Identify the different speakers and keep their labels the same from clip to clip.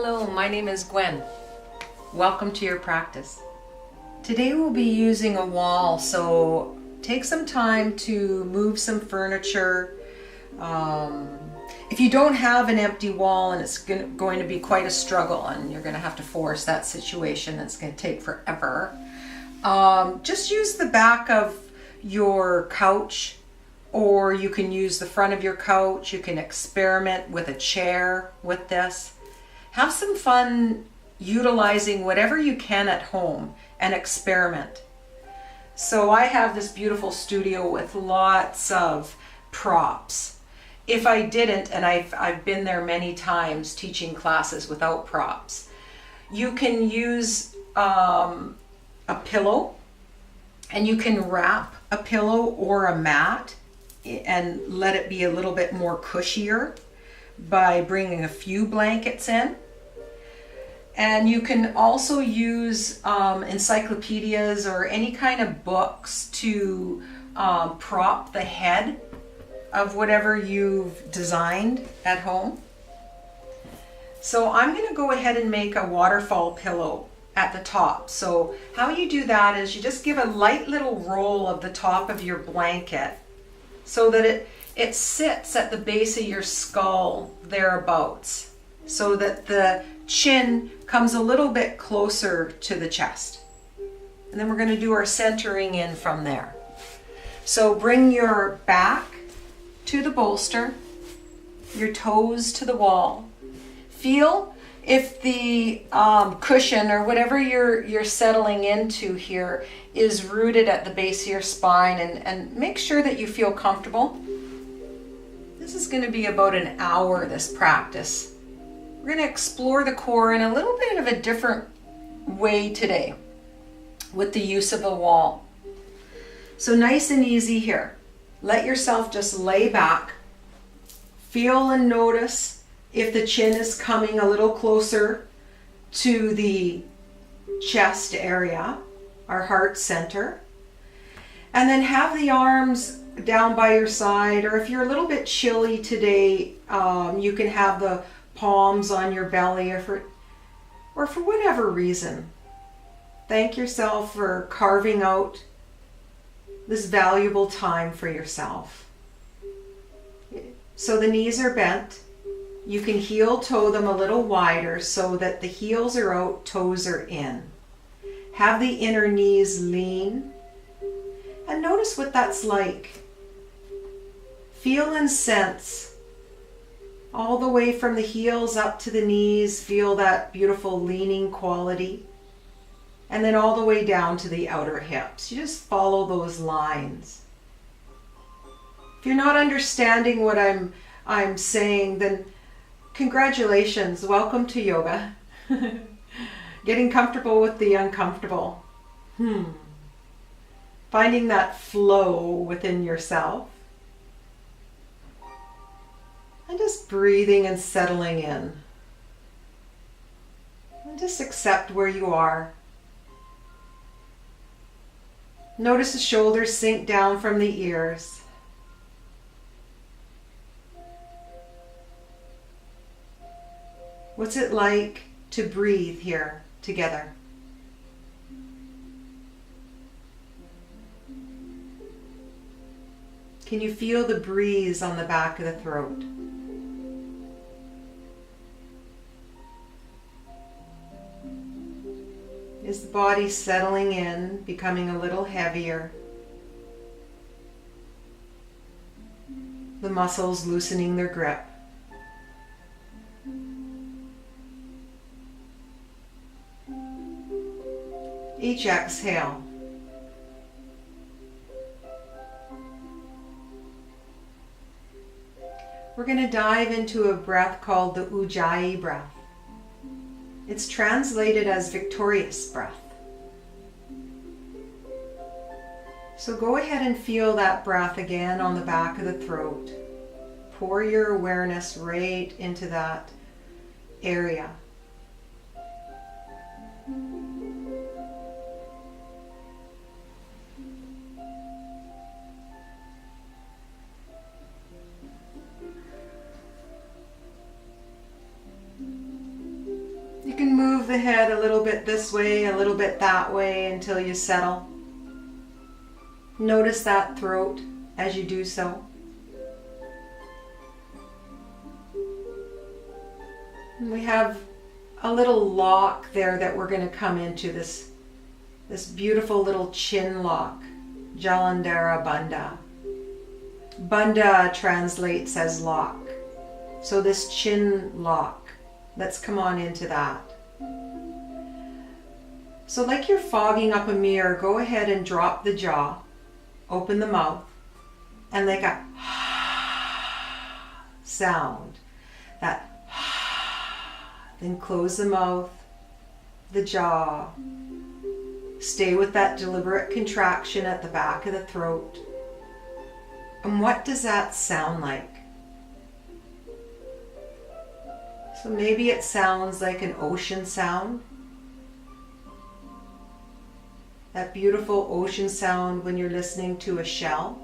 Speaker 1: Hello, my name is Gwen. Welcome to your practice. Today we'll be using a wall, so take some time to move some furniture. If you don't have an empty wall and it's going to be quite a struggle and you're going to have to force that situation, that's going to take forever, just use the back of your couch, or you can use the front of your couch. You can experiment with a chair with this. Have some fun utilizing whatever you can at home and experiment. So I have this beautiful studio with lots of props. If I didn't, and I've been there many times teaching classes without props, you can use a pillow, and you can wrap a pillow or a mat and let it be a little bit more cushier by bringing a few blankets in. And you can also use encyclopedias or any kind of books to prop the head of whatever you've designed at home. So I'm going to go ahead and make a waterfall pillow at the top. So how you do that is you just give a light little roll of the top of your blanket so that it sits at the base of your skull thereabouts, so that the chin comes a little bit closer to the chest. And then we're going to do our centering in from there. So bring your back to the bolster, your toes to the wall. Feel if the cushion or whatever you're settling into here is rooted at the base of your spine, and make sure that you feel comfortable. This is going to be about an hour, this practice. We're going to explore the core in a little bit of a different way today with the use of a wall. So nice and easy here. Let yourself just lay back. Feel and notice if the chin is coming a little closer to the chest area, our heart center. And then have the arms down by your side, or if you're a little bit chilly today, you can have the palms on your belly, or for whatever reason. Thank yourself for carving out this valuable time for yourself. So the knees are bent. You can heel toe them a little wider so that the heels are out, toes are in. Have the inner knees lean, and notice what that's like. Feel and sense all the way from the heels up to the knees. Feel that beautiful leaning quality. And then all the way down to the outer hips. You just follow those lines. If you're not understanding what I'm saying, then congratulations. Welcome to yoga. Getting comfortable with the uncomfortable. Finding that flow within yourself. And just breathing and settling in. And just accept where you are. Notice the shoulders sink down from the ears. What's it like to breathe here together? Can you feel the breeze on the back of the throat? Is the body settling in, becoming a little heavier? The muscles loosening their grip. Each exhale, we're going to dive into a breath called the ujjayi breath. It's translated as victorious breath. So go ahead and feel that breath again on the back of the throat. Pour your awareness right into that area. the head a little bit this way, a little bit that way until you settle. Notice that throat as you do so. And we have a little lock there that we're going to come into, this beautiful little chin lock, Jalandhara Bandha. Bandha translates as lock. So this chin lock, let's come on into that. So like you're fogging up a mirror, go ahead and drop the jaw, open the mouth, and like a sound. That then close the mouth, the jaw. Stay with that deliberate contraction at the back of the throat. And what does that sound like? So maybe it sounds like an ocean sound. That beautiful ocean sound when you're listening to a shell.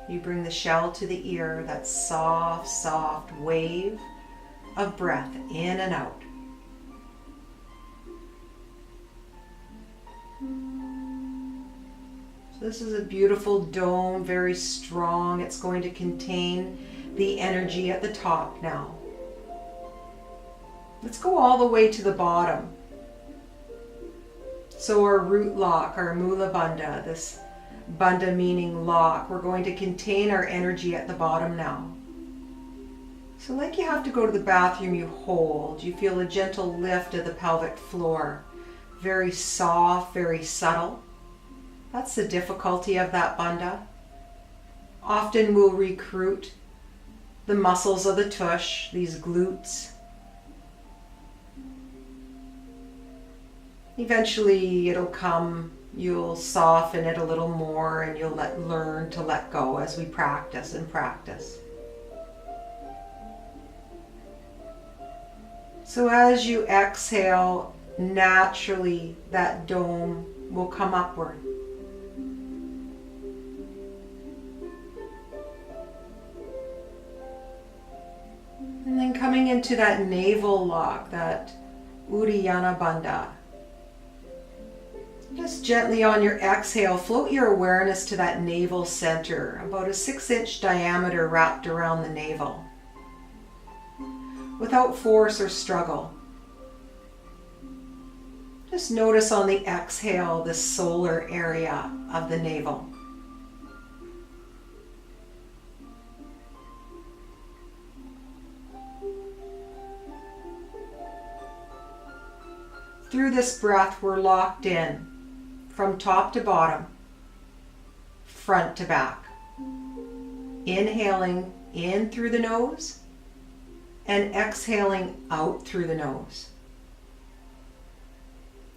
Speaker 1: You bring the shell to the ear, that soft, soft wave of breath in and out. So this is a beautiful dome, very strong. It's going to contain the energy at the top now. Let's go all the way to the bottom. So our root lock, our Mula Bandha, this Bandha meaning lock, we're going to contain our energy at the bottom now. So like you have to go to the bathroom, you hold. You feel a gentle lift of the pelvic floor. Very soft, very subtle. That's the difficulty of that bandha. Often we'll recruit the muscles of the tush, these glutes. Eventually it'll come, you'll soften it a little more and you'll learn to let go as we practice and practice. So as you exhale, naturally that dome will come upward. And then coming into that navel lock, that Uddiyana Bandha. Just gently on your exhale, float your awareness to that navel center, about a 6-inch diameter wrapped around the navel, without force or struggle. Just notice on the exhale the solar area of the navel. Through this breath, we're locked in from top to bottom, front to back. Inhaling in through the nose and exhaling out through the nose.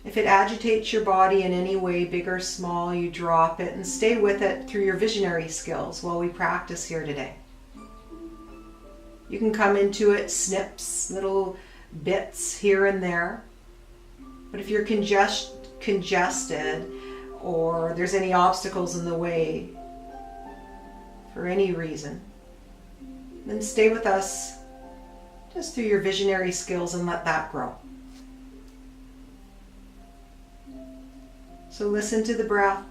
Speaker 1: If it agitates your body in any way, big or small, you drop it and stay with it through your visionary skills while we practice here today. You can come into it snips, little bits here and there. But if you're congested or there's any obstacles in the way for any reason, then stay with us just through your visionary skills and let that grow. So listen to the breath,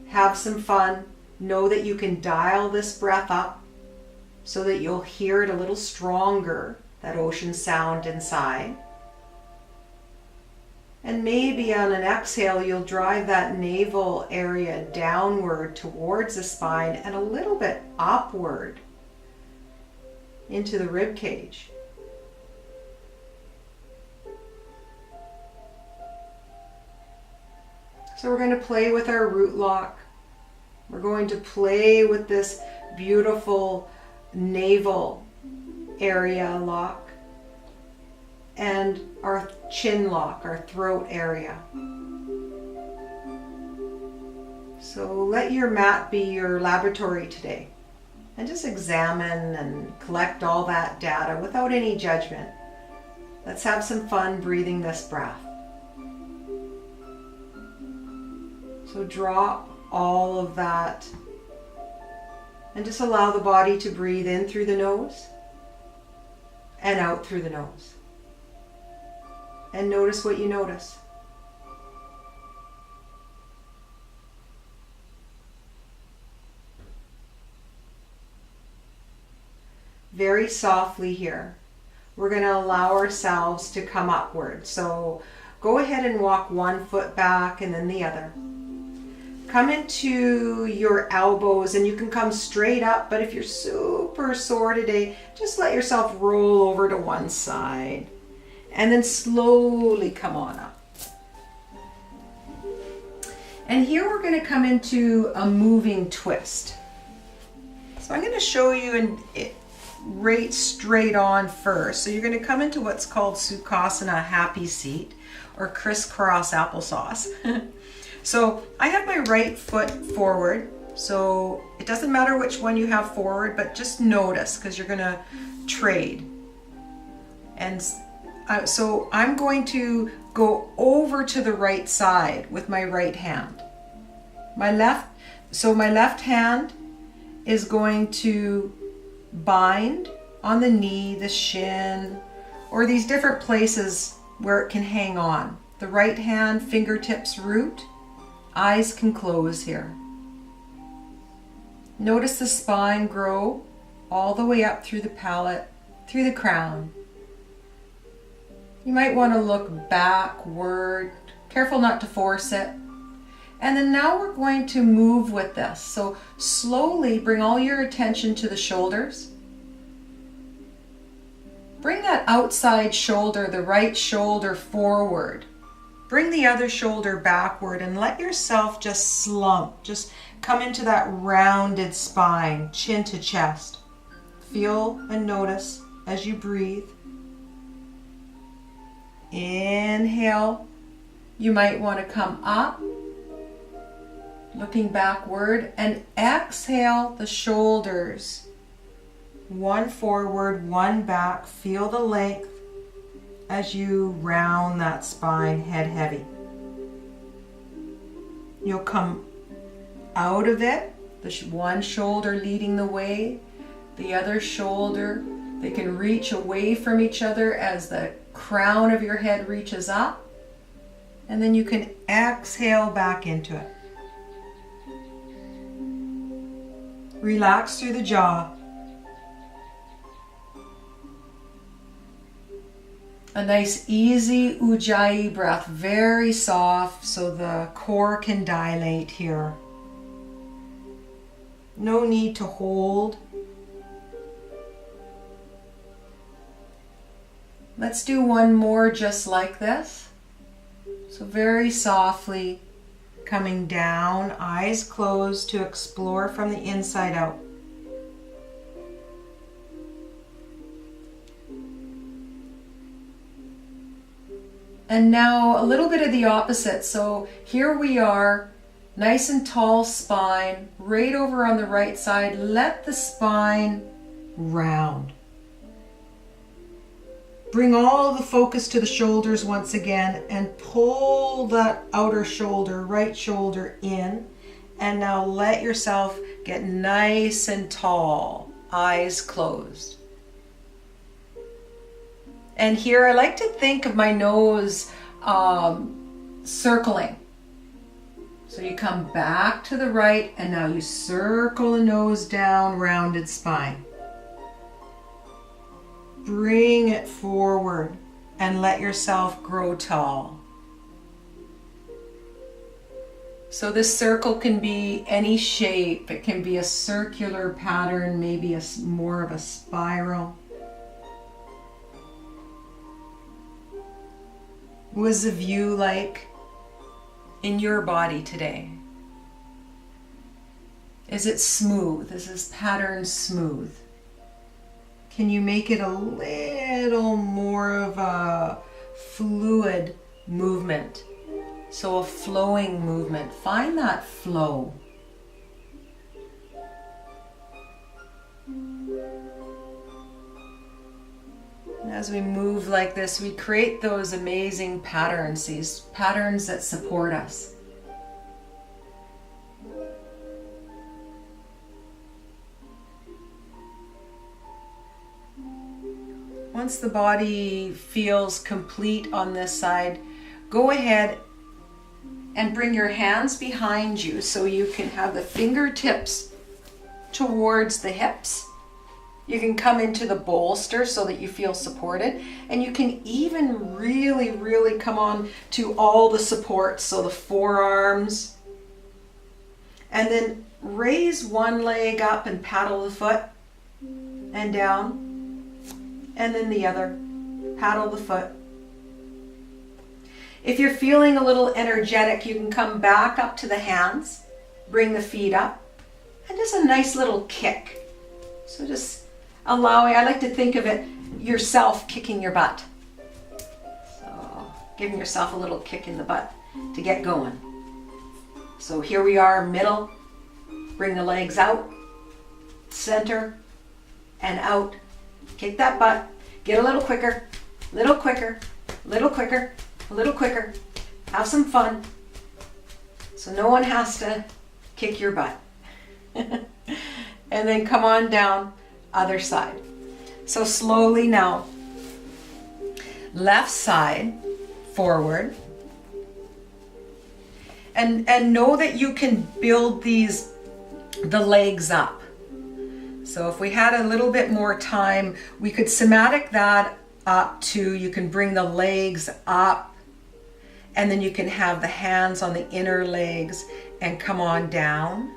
Speaker 1: have some fun, know that you can dial this breath up so that you'll hear it a little stronger, that ocean sound inside. And maybe on an exhale, you'll drive that navel area downward towards the spine and a little bit upward into the rib cage. So we're going to play with our root lock. We're going to play with this beautiful navel area lock and our chin lock, our throat area. So let your mat be your laboratory today and just examine and collect all that data without any judgment. Let's have some fun breathing this breath. So drop all of that and just allow the body to breathe in through the nose and out through the nose. and notice what you notice. Very softly here, we're going to allow ourselves to come upward. So go ahead and walk one foot back and then the other. Come into your elbows, and you can come straight up, but if you're super sore today, just let yourself roll over to one side and then slowly come on up. And here we're going to come into a moving twist. So I'm going to show you right straight on first. So you're going to come into what's called Sukhasana, happy seat, or crisscross applesauce. So I have my right foot forward. So it doesn't matter which one you have forward, but just notice, because you're going to trade. And so I'm going to go over to the right side with my right hand. My left hand is going to bind on the knee, the shin, or these different places where it can hang on. The right hand, fingertips root, eyes can close here. Notice the spine grow all the way up through the palate, through the crown. You might want to look backward, careful not to force it. And then now we're going to move with this. So slowly bring all your attention to the shoulders. Bring that outside shoulder, the right shoulder forward. Bring the other shoulder backward and let yourself just slump. Just come into that rounded spine, chin to chest. Feel and notice as you breathe. Inhale. You might want to come up, looking backward, and exhale the shoulders. One forward, one back. Feel the length as you round that spine, head heavy. You'll come out of it, the one shoulder leading the way, the other shoulder. They can reach away from each other as the crown of your head reaches up. And then you can exhale back into it. Relax through the jaw. A nice easy ujjayi breath, very soft so the core can dilate here. No need to hold. Let's do one more just like this. So very softly coming down, eyes closed to explore from the inside out. And now a little bit of the opposite. So here we are, nice and tall spine, right over on the right side. Let the spine round. Bring all the focus to the shoulders once again and pull that outer shoulder, right shoulder in. And now let yourself get nice and tall, eyes closed. And here I like to think of my nose circling. So you come back to the right and now you circle the nose down, rounded spine. Bring it forward and let yourself grow tall. So this circle can be any shape. It can be a circular pattern, maybe more of a spiral. What was the view like in your body today? Is it smooth? Is this pattern smooth? Can you make it a little more of a fluid movement? So a flowing movement. Find that flow. As we move like this, we create those amazing patterns, these patterns that support us. Once the body feels complete on this side, go ahead and bring your hands behind you so you can have the fingertips towards the hips. You can come into the bolster so that you feel supported, and you can even really come on to all the supports, so the forearms, and then raise one leg up and paddle the foot and down, and then the other, paddle the foot. If you're feeling a little energetic, you can come back up to the hands, bring the feet up, and just a nice little kick. So just allowing, I like to think of it, yourself kicking your butt. So giving yourself a little kick in the butt to get going. So here we are, middle, bring the legs out, center, and out. Kick that butt, get a little quicker, little quicker, little quicker, a little quicker. Have some fun. So no one has to kick your butt. And then come on down, other side. So slowly now, left side forward. And know that you can build the legs up. So if we had a little bit more time, we could somatic that up to, you can bring the legs up, and then you can have the hands on the inner legs and come on down.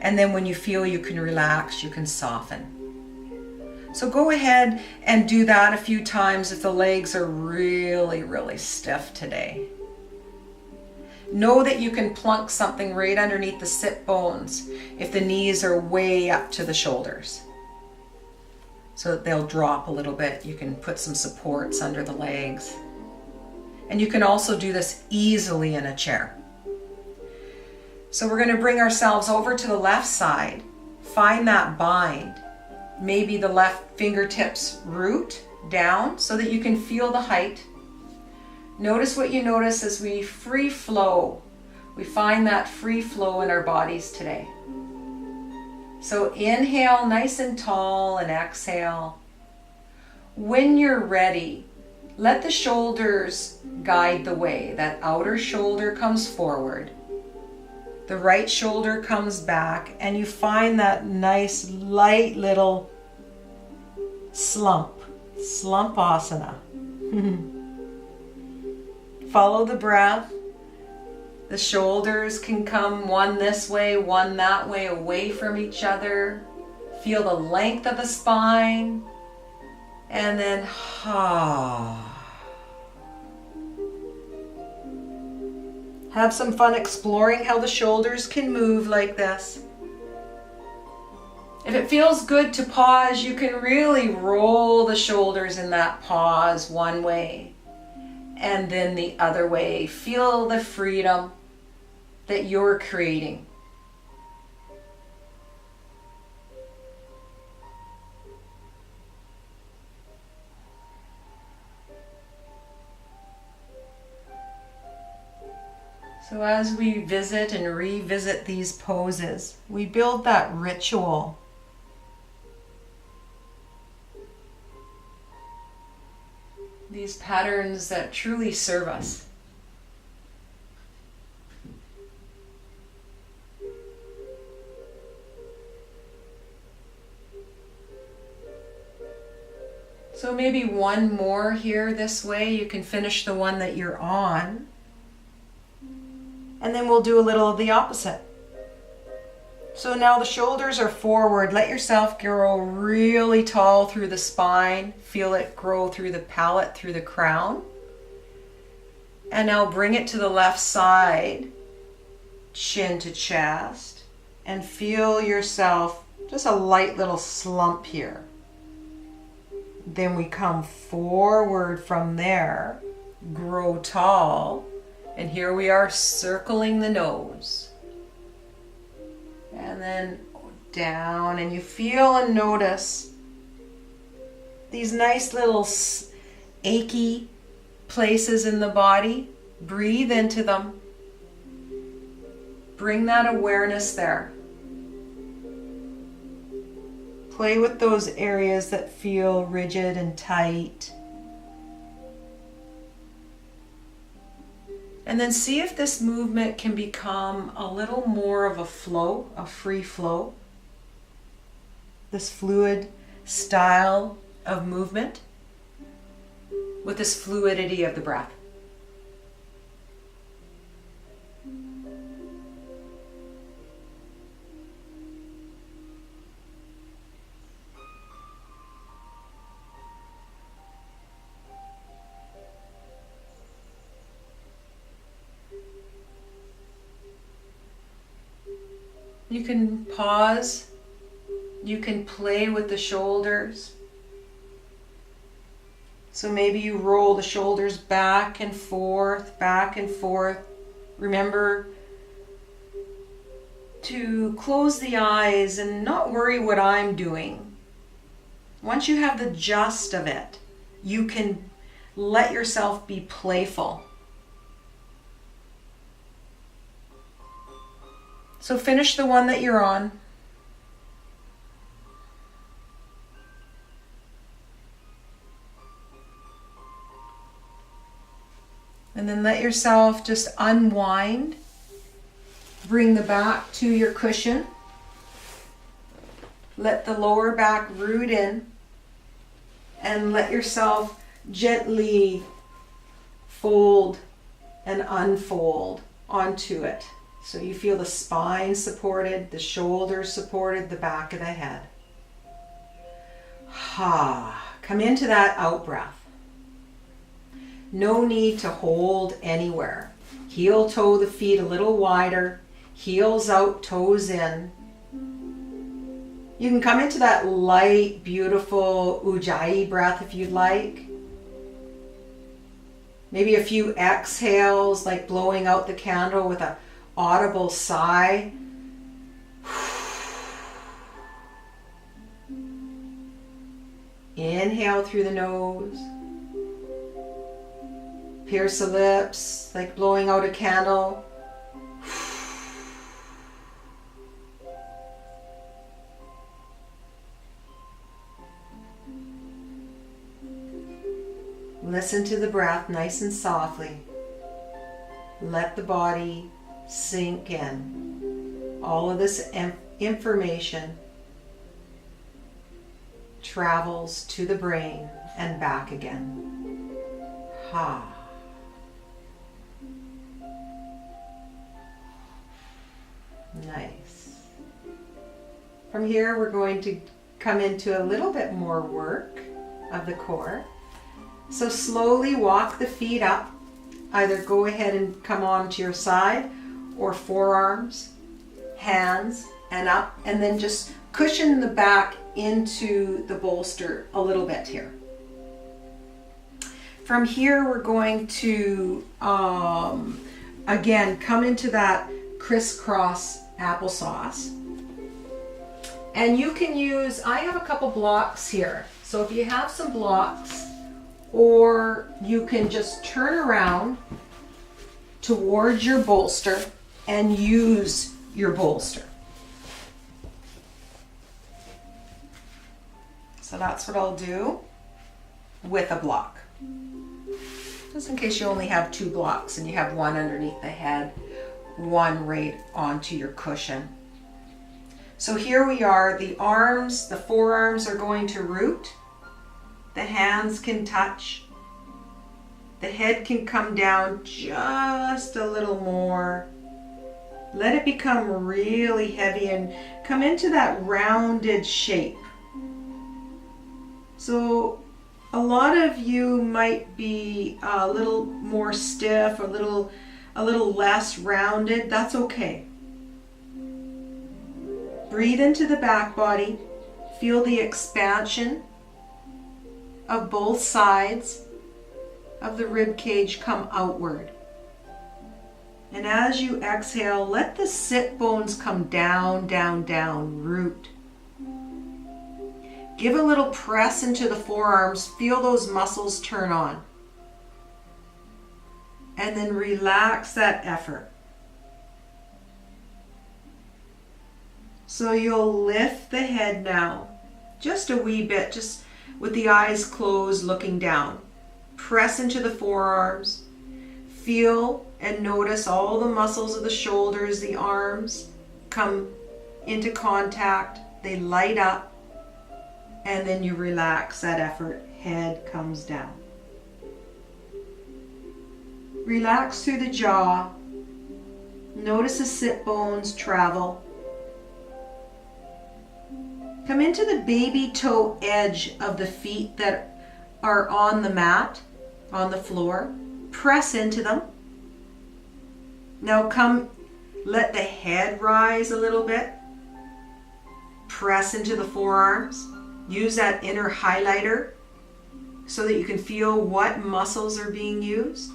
Speaker 1: And then when you feel you can relax, you can soften. So go ahead and do that a few times if the legs are really stiff today. Know that you can plunk something right underneath the sit bones if the knees are way up to the shoulders, so that they'll drop a little bit. You can put some supports under the legs. And you can also do this easily in a chair. So we're going to bring ourselves over to the left side, find that bind, maybe the left fingertips root down so that you can feel the height. Notice what you notice as we free flow. We find that free flow in our bodies today. So inhale nice and tall and exhale. When you're ready, let the shoulders guide the way. That outer shoulder comes forward. The right shoulder comes back, and you find that nice light little slump asana. Follow the breath. The shoulders can come one this way, one that way, away from each other. Feel the length of the spine. And then, have some fun exploring how the shoulders can move like this. If it feels good to pause, you can really roll the shoulders in that pause one way and then the other way. Feel the freedom that you're creating. So as we visit and revisit these poses, we build that ritual. These patterns that truly serve us. So maybe one more here this way. You can finish the one that you're on. And then we'll do a little of the opposite. So now the shoulders are forward. Let yourself grow really tall through the spine. Feel it grow through the palate, through the crown. And now bring it to the left side, chin to chest, and feel yourself just a light little slump here. Then we come forward from there, grow tall, and here we are circling the nose. And then down, and you feel and notice these nice little achy places in the body. Breathe into them. Bring that awareness there. Play with those areas that feel rigid and tight. And then see if this movement can become a little more of a flow, a free flow. This fluid style of movement with this fluidity of the breath. You can pause. You can play with the shoulders. So maybe you roll the shoulders back and forth, back and forth. Remember to close the eyes and not worry what I'm doing. Once you have the gist of it, you can let yourself be playful. So finish the one that you're on. And then let yourself just unwind. Bring the back to your cushion. Let the lower back root in. And let yourself gently fold and unfold onto it. So you feel the spine supported, the shoulders supported, the back of the head. Come into that out breath. No need to hold anywhere. Heel toe the feet a little wider. Heels out, toes in. You can come into that light, beautiful ujjayi breath if you'd like. Maybe a few exhales, like blowing out the candle with a audible sigh. Inhale through the nose. Pierce the lips, like blowing out a candle. Listen to the breath nice and softly. Let the body sink in. All of this information travels to the brain and back again. Nice. From here, we're going to come into a little bit more work of the core. So slowly walk the feet up. Either go ahead and come on to your side or forearms, hands, and up, and then just cushion the back into the bolster a little bit here. From here, we're going to, again, come into that crisscross applesauce. And you can use, I have a couple blocks here. So if you have some blocks, or you can just turn around towards your bolster and use your bolster. So that's what I'll do with a block. Just in case you only have 2 blocks and you have one underneath the head, one right onto your cushion. So here we are, the arms, the forearms are going to root. The hands can touch. The head can come down just a little more. Let it become really heavy and come into that rounded shape. So a lot of you might be a little more stiff, a little less rounded. That's okay. Breathe into the back body. Feel the expansion of both sides of the rib cage come outward. And as you exhale, let the sit bones come down, down, down, root. Give a little press into the forearms. Feel those muscles turn on. And then relax that effort. So you'll lift the head now just a wee bit, just with the eyes closed, looking down. Press into the forearms. Feel and notice all the muscles of the shoulders, the arms come into contact. They light up, and then you relax that effort. Head comes down. Relax through the jaw. Notice the sit bones travel. Come into the baby toe edge of the feet that are on the mat, on the floor. Press into them. Now come, let the head rise a little bit. Press into the forearms. Use that inner highlighter so that you can feel what muscles are being used.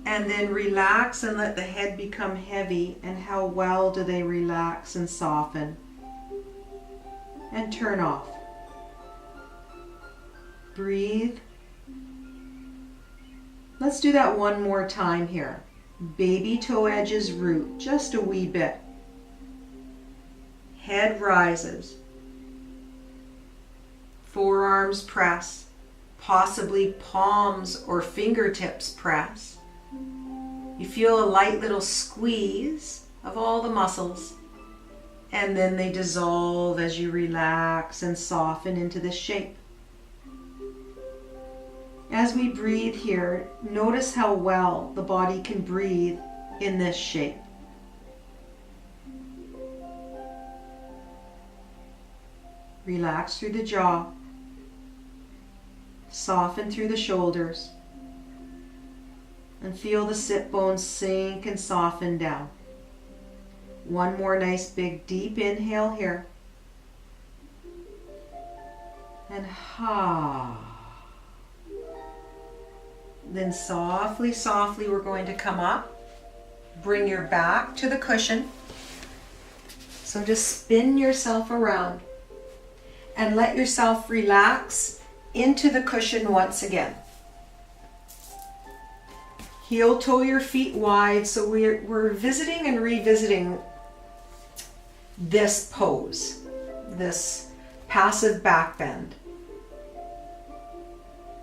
Speaker 1: And then relax and let the head become heavy, and how well do they relax and soften. And turn off. Breathe. Let's do that one more time here. Baby toe edges root, just a wee bit. Head rises. Forearms press, possibly palms or fingertips press. You feel a light little squeeze of all the muscles, and then they dissolve as you relax and soften into this shape. As we breathe here, notice how well the body can breathe in this shape. Relax through the jaw. Soften through the shoulders. And feel the sit bones sink and soften down. One more nice big deep inhale here. And Then softly, softly we're going to come up. Bring your back to the cushion. So just spin yourself around and let yourself relax into the cushion once again. Heel toe your feet wide, so we're visiting and revisiting this pose, this passive back bend.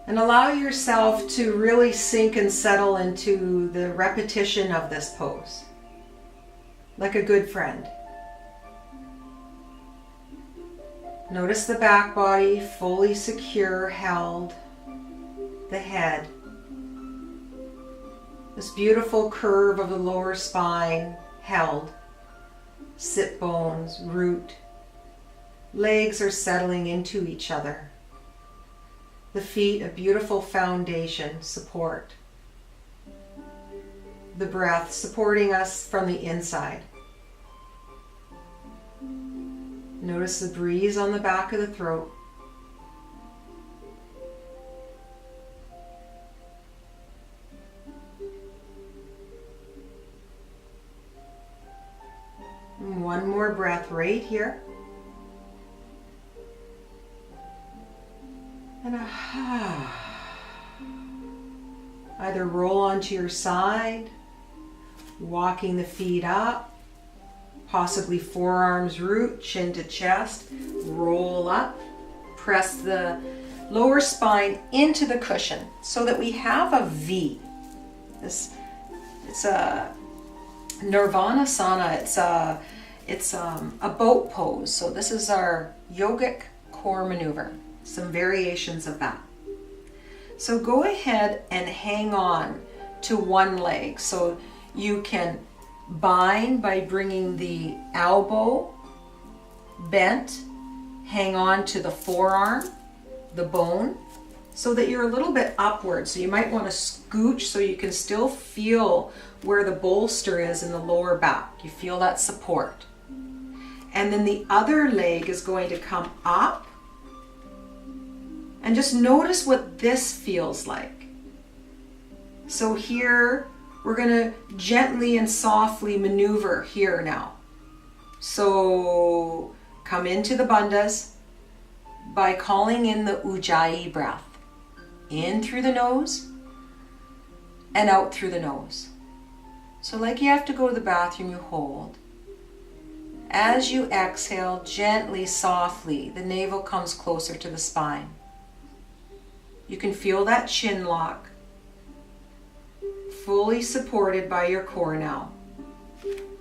Speaker 1: And allow yourself to really sink and settle into the repetition of this pose, like a good friend. Notice the back body fully secure, held, the head. This beautiful curve of the lower spine held. Sit bones, root. Legs are settling into each other. The feet, a beautiful foundation, support. The breath supporting us from the inside. Notice the breeze on the back of the throat. And one more breath right here. And either roll onto your side, walking the feet up, possibly forearms root, chin to chest, roll up, press the lower spine into the cushion so that we have a V. It's a Nirvanasana. It's a boat pose. So this is our yogic core maneuver. Some variations of that. So go ahead and hang on to one leg. So you can bind by bringing the elbow bent, hang on to the forearm, the bone, so that you're a little bit upward. So you might want to scooch so you can still feel where the bolster is in the lower back. You feel that support. And then the other leg is going to come up. And just notice what this feels like. So here, we're going to gently and softly maneuver here now. So come into the bandhas by calling in the ujjayi breath. In through the nose and out through the nose. So like you have to go to the bathroom, you hold. As you exhale, gently, softly, the navel comes closer to the spine. You can feel that chin lock, fully supported by your core now.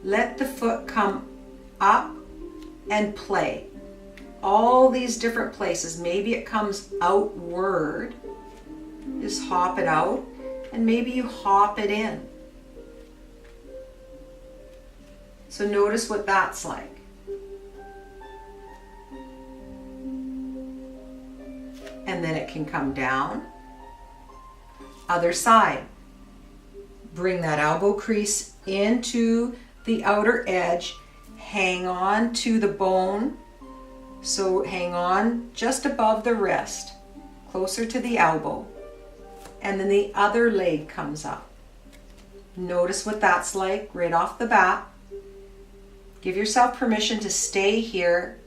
Speaker 1: Let the foot come up and play. All these different places. Maybe it comes outward. Just hop it out, and maybe you hop it in. So notice what that's like. And then it can come down. Other side. Bring that elbow crease into the outer edge. Hang on to the bone. So hang on just above the wrist, closer to the elbow. And then the other leg comes up. Notice what that's like right off the bat. Give yourself permission to stay here.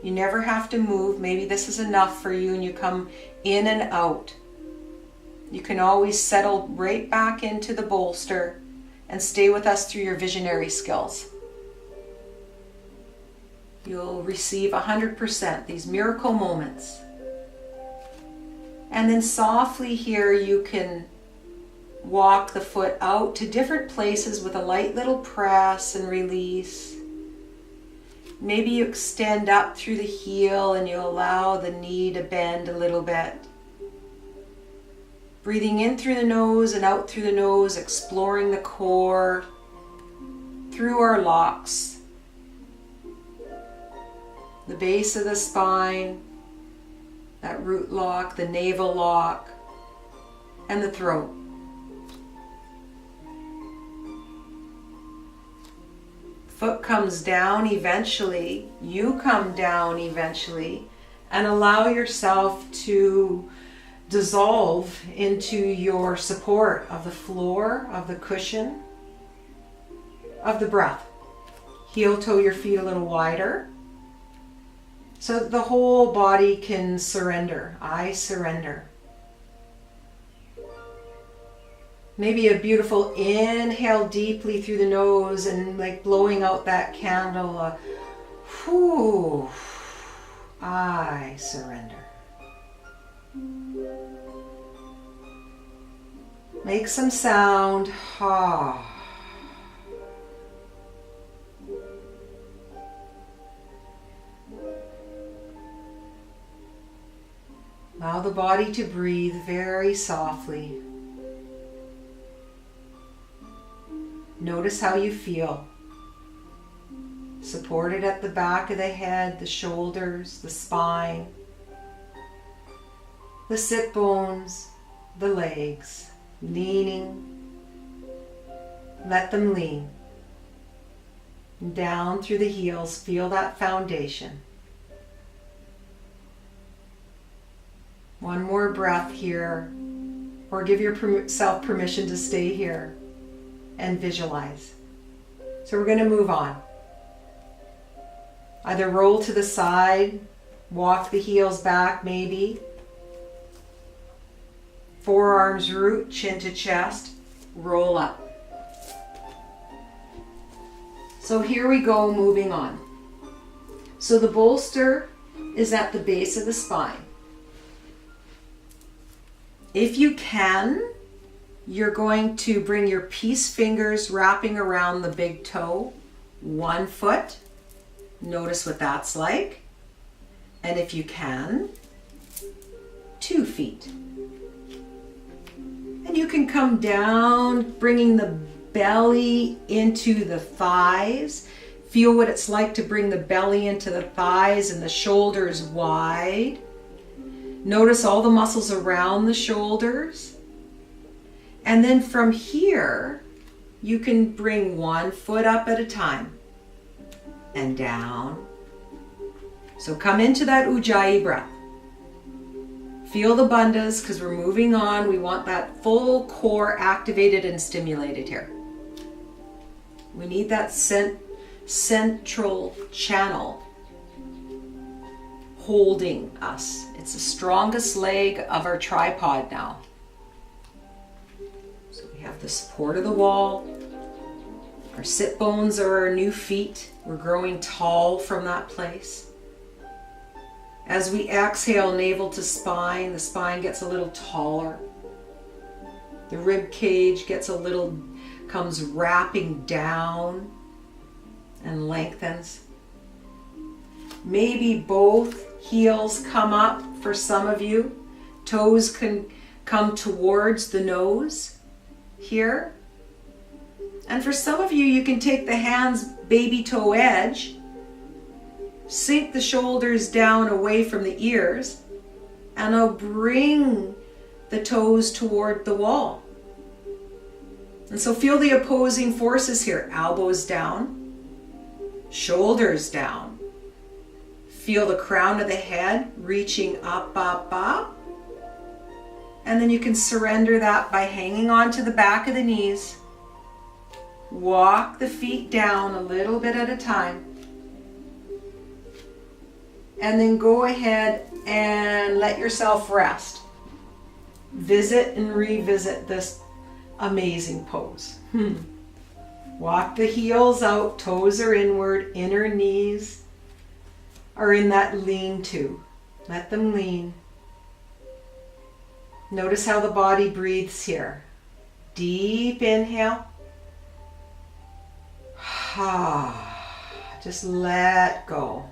Speaker 1: You never have to move. Maybe this is enough for you and you come in and out. You can always settle right back into the bolster and stay with us through your visionary skills. You'll receive 100%, these miracle moments. And then softly here you can walk the foot out to different places with a light little press and release. Maybe you extend up through the heel and you allow the knee to bend a little bit. Breathing in through the nose and out through the nose, exploring the core through our locks. The base of the spine, that root lock, the navel lock, and the throat. Foot comes down eventually, you come down eventually, and allow yourself to dissolve into your support of the floor, of the cushion, of the breath. Heel toe your feet a little wider so that the whole body can surrender. I surrender. Maybe a beautiful inhale deeply through the nose and like blowing out that candle. Whew, I surrender. Make some sound. Ha. Allow the body to breathe very softly. Notice how you feel. Supported at the back of the head, the shoulders, the spine, the sit bones, the legs. Leaning. Let them lean. Down through the heels, feel that foundation. One more breath here, or give yourself permission to stay here and visualize. So we're going to move on. Either roll to the side, walk the heels back maybe. Forearms root, chin to chest, roll up. So here we go, moving on. So the bolster is at the base of the spine. If you can, you're going to bring your peace fingers wrapping around the big toe, 1 foot. Notice what that's like. And if you can, 2 feet. And you can come down, bringing the belly into the thighs. Feel what it's like to bring the belly into the thighs and the shoulders wide. Notice all the muscles around the shoulders. And then from here, you can bring 1 foot up at a time and down. So come into that ujjayi breath. Feel the bandhas because we're moving on. We want that full core activated and stimulated here. We need that central channel holding us. It's the strongest leg of our tripod now. So we have the support of the wall. Our sit bones are our new feet. We're growing tall from that place. As we exhale, navel to spine, the spine gets a little taller. The rib cage comes wrapping down and lengthens. Maybe both heels come up for some of you. Toes can come towards the nose here. And for some of you, you can take the hands baby toe edge, sink the shoulders down away from the ears, and I'll bring the toes toward the wall. And so feel the opposing forces here. Elbows down, shoulders down. Feel the crown of the head reaching up, up, up. And then you can surrender that by hanging on to the back of the knees. Walk the feet down a little bit at a time. And then go ahead and let yourself rest. Visit and revisit this amazing pose. Walk the heels out, toes are inward, inner knees are in that lean to. Let them lean. Notice how the body breathes here. Deep inhale. Just let go.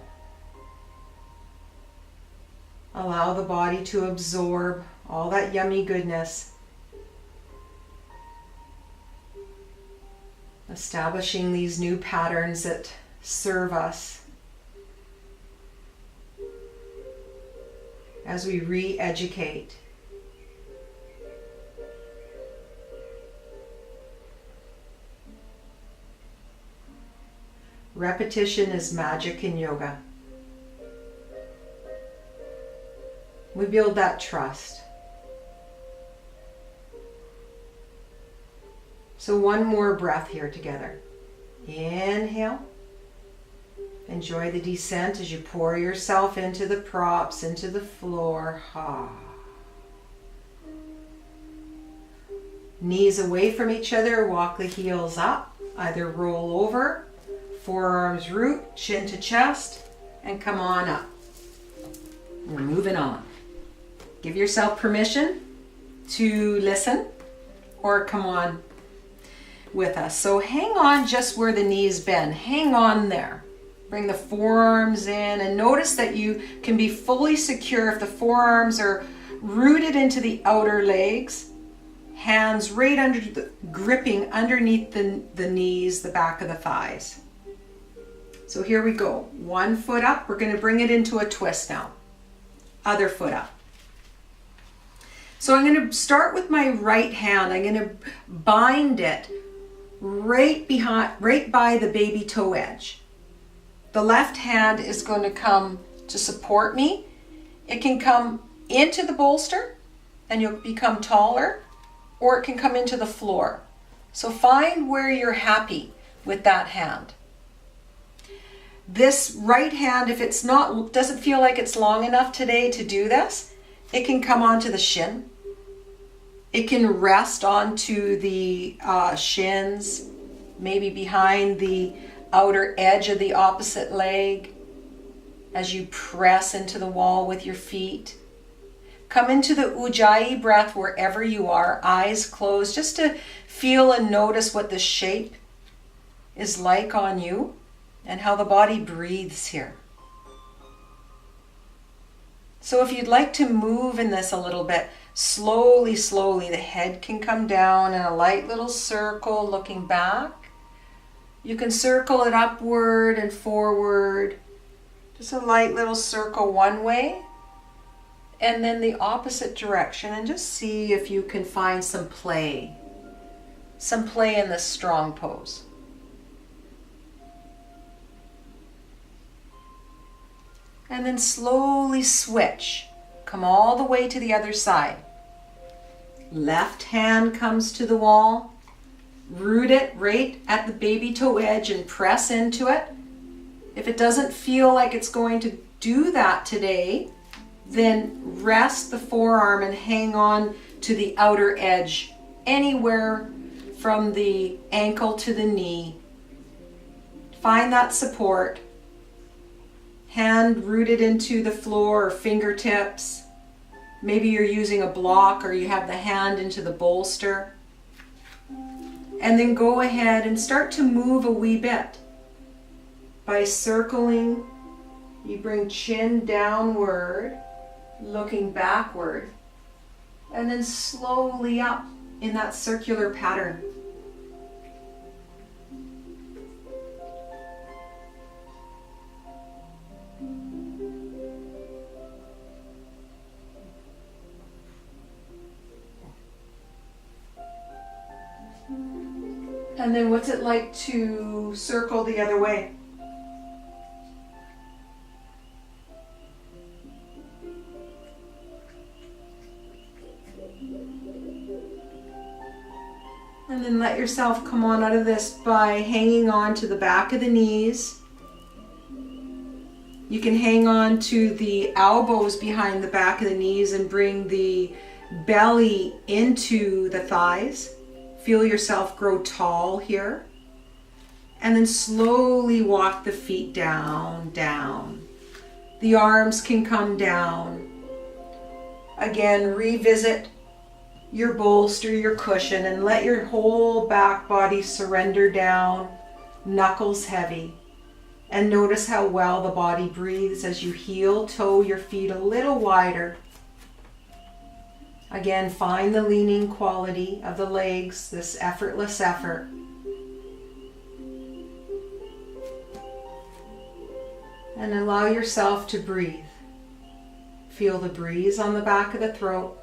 Speaker 1: Allow the body to absorb all that yummy goodness. Establishing these new patterns that serve us as we re-educate. Repetition is magic in yoga. We build that trust. So one more breath here together. Inhale. Enjoy the descent as you pour yourself into the props, into the floor. Knees away from each other, walk the heels up. Either roll over, forearms root, chin to chest, and come on up. We're moving on. Give yourself permission to listen or come on with us. So hang on just where the knees bend. Hang on there. Bring the forearms in and notice that you can be fully secure if the forearms are rooted into the outer legs. Hands right under gripping underneath the knees, the back of the thighs. So here we go. One foot up. We're going to bring it into a twist now. Other foot up. So I'm going to start with my right hand. I'm going to bind it right by the baby toe edge. The left hand is going to come to support me. It can come into the bolster and you'll become taller, or it can come into the floor. So find where you're happy with that hand. This right hand, if it's doesn't feel like it's long enough today to do this, it can come onto the shin. It can rest onto the shins, maybe behind the outer edge of the opposite leg as you press into the wall with your feet. Come into the ujjayi breath wherever you are, eyes closed, just to feel and notice what the shape is like on you and how the body breathes here. So if you'd like to move in this a little bit, slowly, the head can come down in a light little circle looking back. You can circle it upward and forward, just a light little circle one way, and then the opposite direction, and just see if you can find some play in this strong pose. And then slowly switch. Come all the way to the other side. Left hand comes to the wall. Root it right at the baby toe edge and press into it. If it doesn't feel like it's going to do that today, then rest the forearm and hang on to the outer edge, anywhere from the ankle to the knee Find that support. Hand rooted into the floor or fingertips. Maybe you're using a block or you have the hand into the bolster. And then go ahead and start to move a wee bit. By circling, you bring chin downward, looking backward, and then slowly up in that circular pattern. And then what's it like to circle the other way? And then let yourself come on out of this by hanging on to the back of the knees. You can hang on to the elbows behind the back of the knees and bring the belly into the thighs. Feel yourself grow tall here. And then slowly walk the feet down, down. The arms can come down. Again, revisit your bolster, your cushion, and let your whole back body surrender down, knuckles heavy. And notice how well the body breathes as you heel toe your feet a little wider. Again, find the leaning quality of the legs, this effortless effort. And allow yourself to breathe. Feel the breeze on the back of the throat.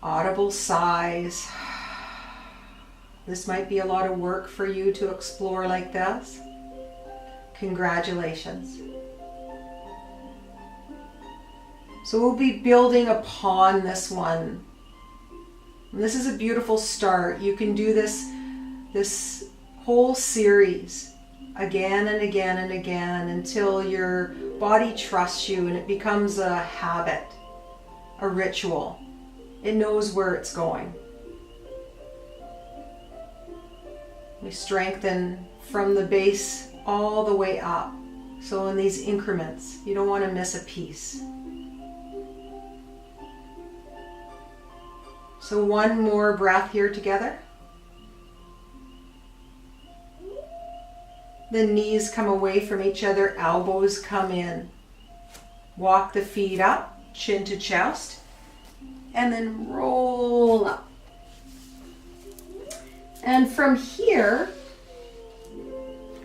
Speaker 1: Audible sighs. This might be a lot of work for you to explore like this. Congratulations. So we'll be building upon this one. And this is a beautiful start. You can do this whole series again and again and again until your body trusts you and it becomes a habit, a ritual. It knows where it's going. We strengthen from the base all the way up. So in these increments, you don't want to miss a piece. So one more breath here together. The knees come away from each other, elbows come in. Walk the feet up, chin to chest, and then roll up. And from here,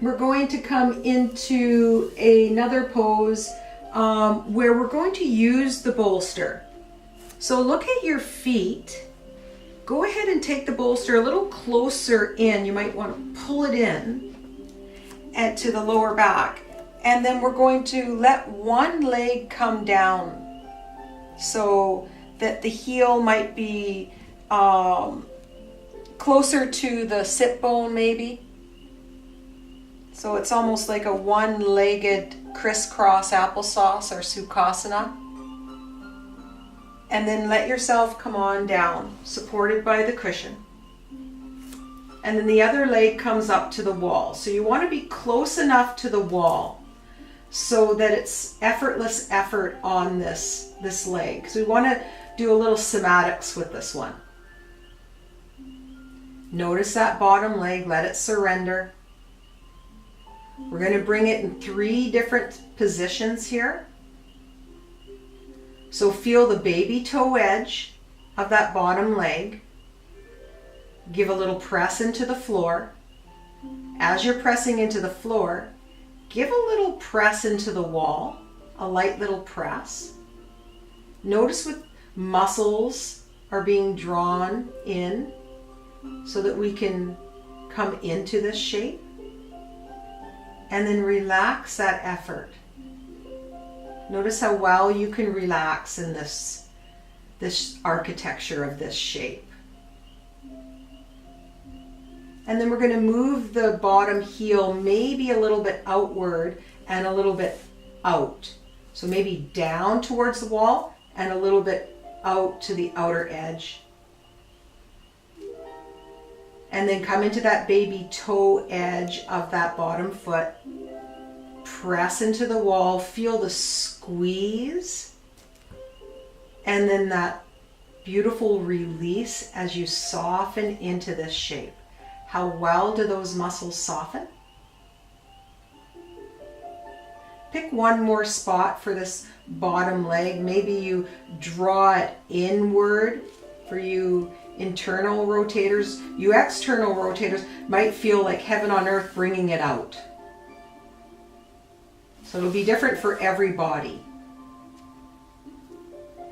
Speaker 1: we're going to come into another pose where we're going to use the bolster. So look at your feet. Go ahead and take the bolster a little closer in. You might want to pull it in and to the lower back. And then we're going to let one leg come down so that the heel might be closer to the sit bone maybe. So it's almost like a one-legged crisscross applesauce or sukhasana. And then let yourself come on down, supported by the cushion. And then the other leg comes up to the wall. So you want to be close enough to the wall so that it's effortless effort on this leg. So we want to do a little somatics with this one. Notice that bottom leg, let it surrender. We're going to bring it in 3 different positions here. So feel the baby toe edge of that bottom leg. Give a little press into the floor. As you're pressing into the floor, give a little press into the wall, a light little press. Notice what muscles are being drawn in so that we can come into this shape. And then relax that effort. Notice how well you can relax in this architecture of this shape. And then we're going to move the bottom heel maybe a little bit outward and a little bit out. So maybe down towards the wall and a little bit out to the outer edge. And then come into that baby toe edge of that bottom foot. Press into the wall, feel the squeeze, and then that beautiful release as you soften into this shape. How well do those muscles soften? Pick one more spot for this bottom leg. Maybe you draw it inward. For you internal rotators, you external rotators might feel like heaven on earth bringing it out. So it'll be different for every body.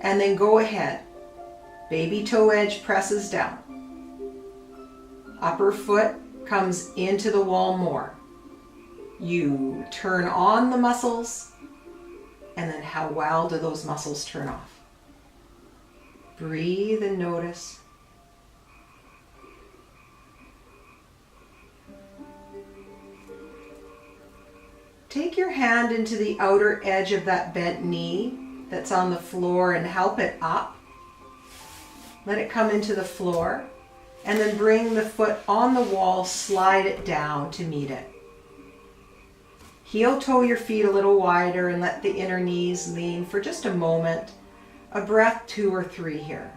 Speaker 1: And then go ahead. Baby toe edge presses down. Upper foot comes into the wall more. You turn on the muscles, and then how well do those muscles turn off? Breathe and notice. Take your hand into the outer edge of that bent knee that's on the floor and help it up. Let it come into the floor, and then bring the foot on the wall, slide it down to meet it. Heel toe your feet a little wider and let the inner knees lean for just a moment. A breath, 2 or 3 here.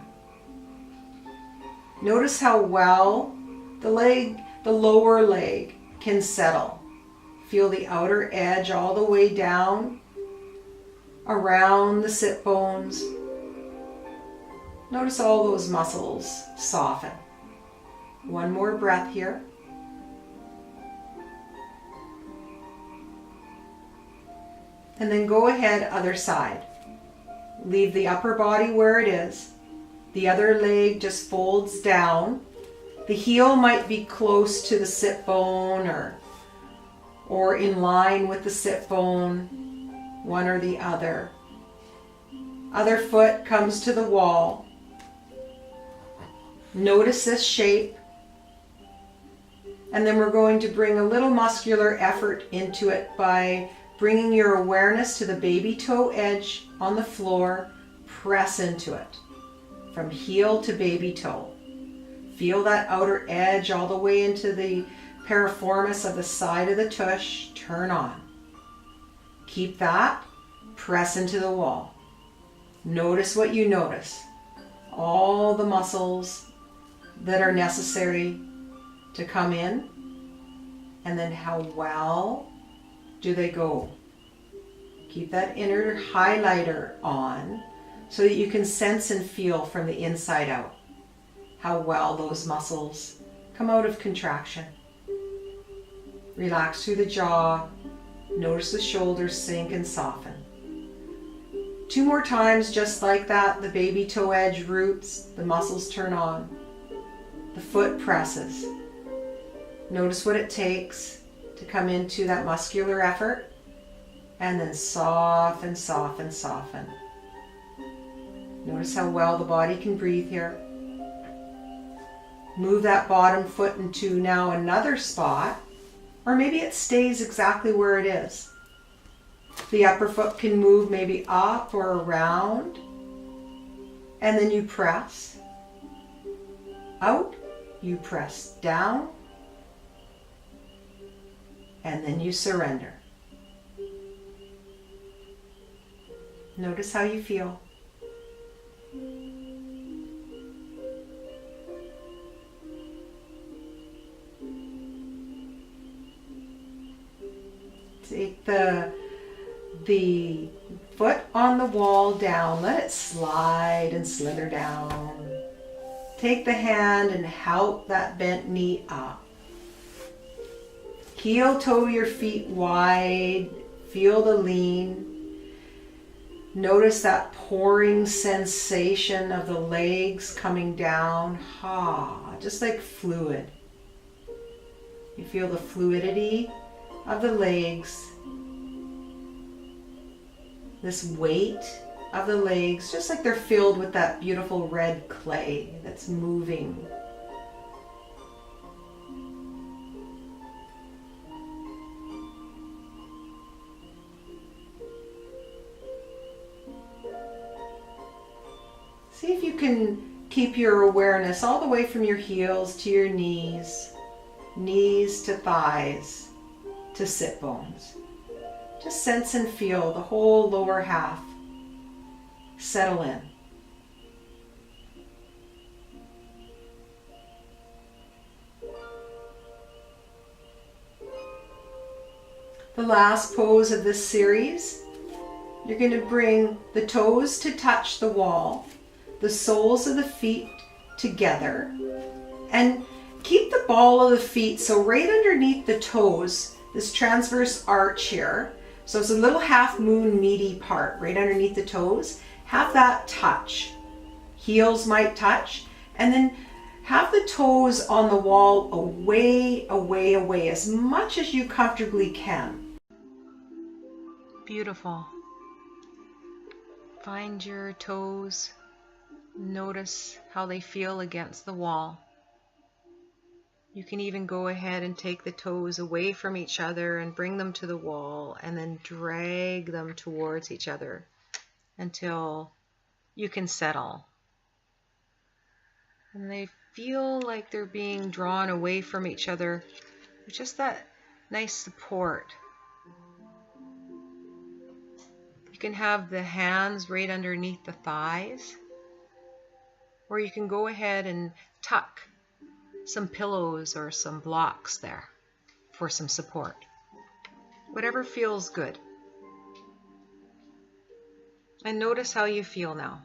Speaker 1: Notice how well the lower leg can settle. Feel the outer edge all the way down, around the sit bones. Notice all those muscles soften. One more breath here. And then go ahead, other side. Leave the upper body where it is. The other leg just folds down. The heel might be close to the sit bone or in line with the sit bone, one or the other. Other foot comes to the wall. Notice this shape. And then we're going to bring a little muscular effort into it by bringing your awareness to the baby toe edge on the floor. Press into it from heel to baby toe. Feel that outer edge all the way into the piriformis of the side of the tush. Turn on. Keep that. Press into the wall. Notice what you notice. All the muscles that are necessary to come in. And then how well do they go? Keep that inner highlighter on so that you can sense and feel from the inside out how well those muscles come out of contraction. Relax through the jaw. Notice the shoulders sink and soften. 2 more times just like that. The baby toe edge roots, the muscles turn on. The foot presses. Notice what it takes to come into that muscular effort, and then soften, soften, soften. Notice how well the body can breathe here. Move that bottom foot into now another spot, or maybe it stays exactly where it is. The upper foot can move maybe up or around, and then you press out, you press down, and then you surrender. Notice how you feel. Take the foot on the wall down. Let it slide and slither down. Take the hand and help that bent knee up. Heel toe your feet wide. Feel the lean. Notice that pouring sensation of the legs coming down. Just like fluid. You feel the fluidity of the legs. This weight of the legs, just like they're filled with that beautiful red clay that's moving. See if you can keep your awareness all the way from your heels to your knees, knees to thighs, to sit bones. Just sense and feel the whole lower half settle in. The last pose of this series, you're going to bring the toes to touch the wall, the soles of the feet together, and keep the ball of the feet so right underneath the toes, this transverse arch here, so it's a little half moon meaty part right underneath the toes, have that touch. Heels might touch, and then have the toes on the wall away, away, away, as much as you comfortably can. Beautiful. Find your toes. Notice how they feel against the wall. You can even go ahead and take the toes away from each other and bring them to the wall and then drag them towards each other until you can settle. And they feel like they're being drawn away from each other with just that nice support. You can have the hands right underneath the thighs, or you can go ahead and tuck some pillows or some blocks there for some support. Whatever feels good. And notice how you feel now.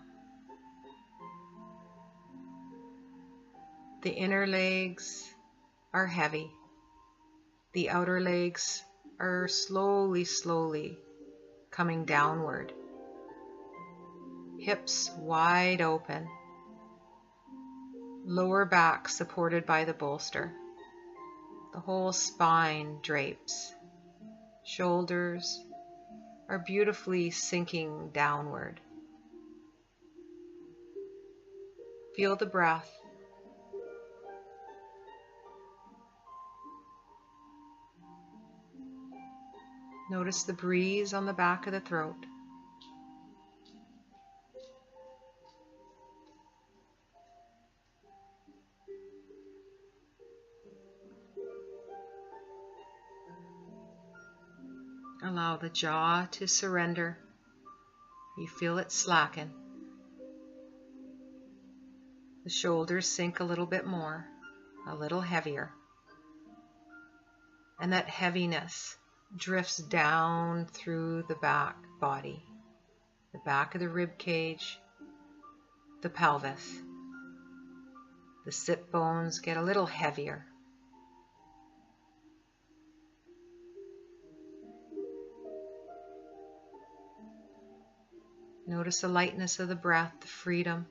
Speaker 1: The inner legs are heavy. The outer legs are slowly, slowly coming downward. Hips wide open. Lower back supported by the bolster. The whole spine drapes. Shoulders are beautifully sinking downward. Feel the breath. Notice the breeze on the back of the throat. Allow the jaw to surrender. You feel it slacken. The shoulders sink a little bit more, a little heavier. And that heaviness drifts down through the back body, the back of the rib cage, the pelvis. The sit bones get a little heavier. Notice the lightness of the breath, the freedom.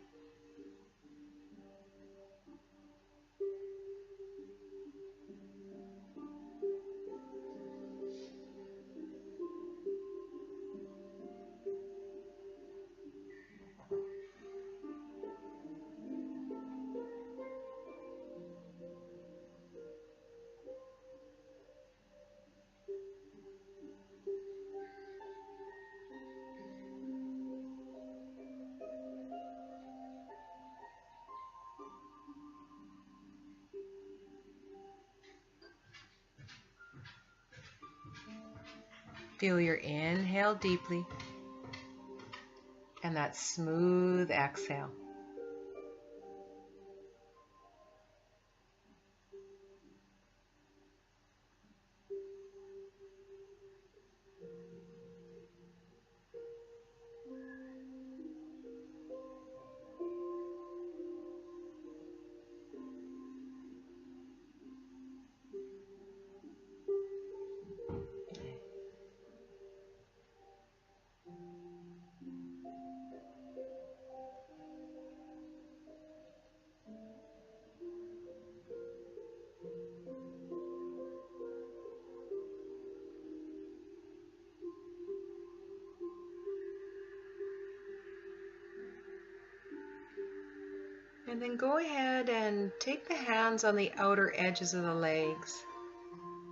Speaker 1: Feel your inhale deeply and that smooth exhale. And then go ahead and take the hands on the outer edges of the legs.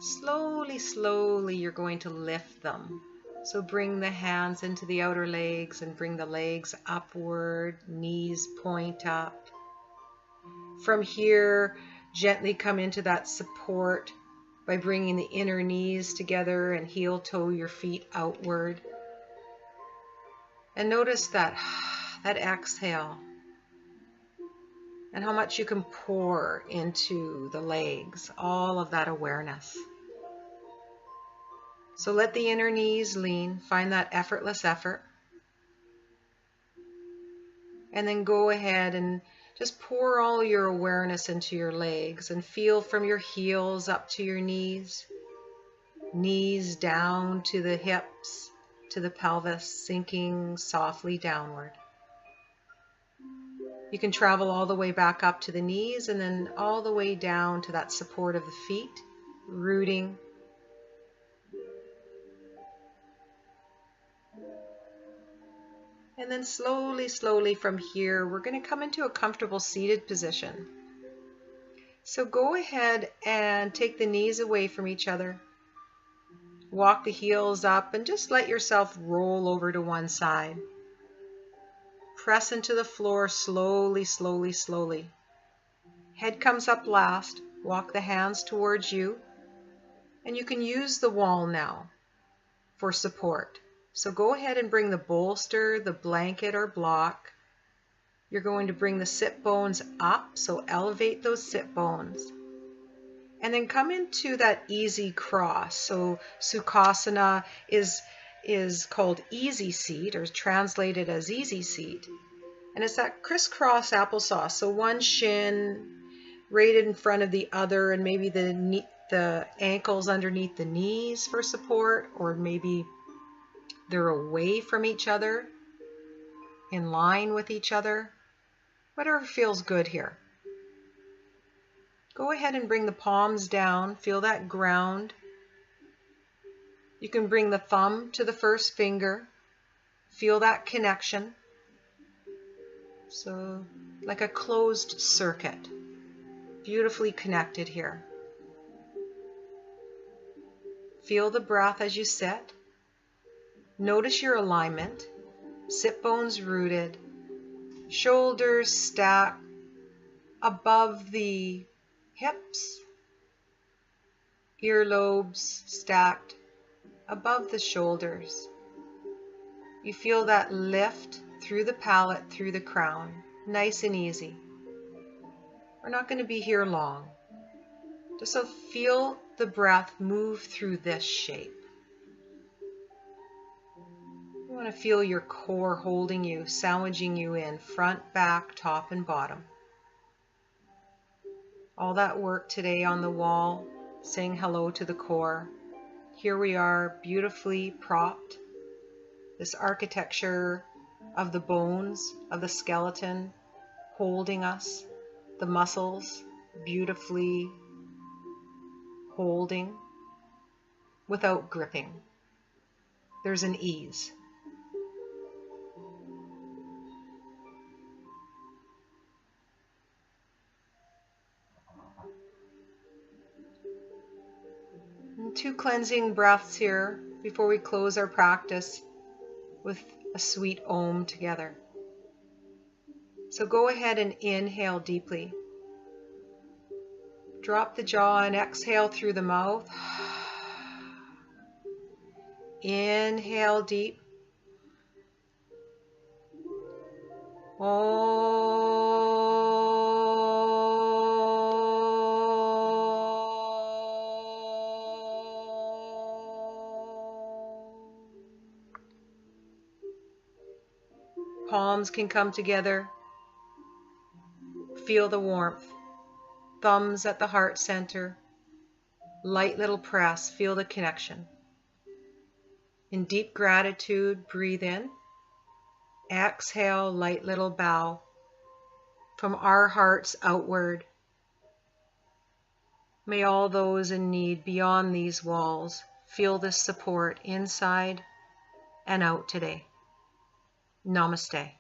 Speaker 1: Slowly, slowly you're going to lift them. So bring the hands into the outer legs and bring the legs upward, knees point up. From here, gently come into that support by bringing the inner knees together and heel toe your feet outward. And notice that exhale and how much you can pour into the legs, all of that awareness. So let the inner knees lean, find that effortless effort. And then go ahead and just pour all your awareness into your legs and feel from your heels up to your knees, knees down to the hips, to the pelvis, sinking softly downward. You can travel all the way back up to the knees and then all the way down to that support of the feet, rooting. And then slowly, slowly from here, we're going to come into a comfortable seated position. So go ahead and take the knees away from each other. Walk the heels up and just let yourself roll over to one side. Press into the floor slowly, slowly, slowly. Head comes up last. Walk the hands towards you. And you can use the wall now for support. So go ahead and bring the bolster, the blanket or block. You're going to bring the sit bones up, so elevate those sit bones. And then come into that easy cross. So Sukhasana is called easy seat, or translated as easy seat. And it's that crisscross applesauce. So one shin right in front of the other, and maybe the ankles underneath the knees for support, or maybe they're away from each other, in line with each other. Whatever feels good here. Go ahead and bring the palms down. Feel that ground. You can bring the thumb to the first finger. Feel that connection. So like a closed circuit. Beautifully connected here. Feel the breath as you sit. Notice your alignment. Sit bones rooted. Shoulders stacked above the hips. Earlobes stacked above the shoulders. You feel that lift through the palate, through the crown. Nice and easy. We're not going to be here long. Just so feel the breath move through this shape. You want to feel your core holding you, sandwiching you in, front, back, top, and bottom. All that work today on the wall, saying hello to the core. Here we are, beautifully propped. This architecture of the bones, of the skeleton, holding us. The muscles, beautifully holding, without gripping. There's an ease. And 2 cleansing breaths here before we close our practice with a sweet Om together. So go ahead and inhale deeply. Drop the jaw and exhale through the mouth. Inhale deep. Palms can come together. Feel the warmth. Thumbs at the heart center. Light little press. Feel the connection. In deep gratitude, breathe in. Exhale, light little bow. From our hearts outward. May all those in need beyond these walls feel this support inside and out today. Namaste.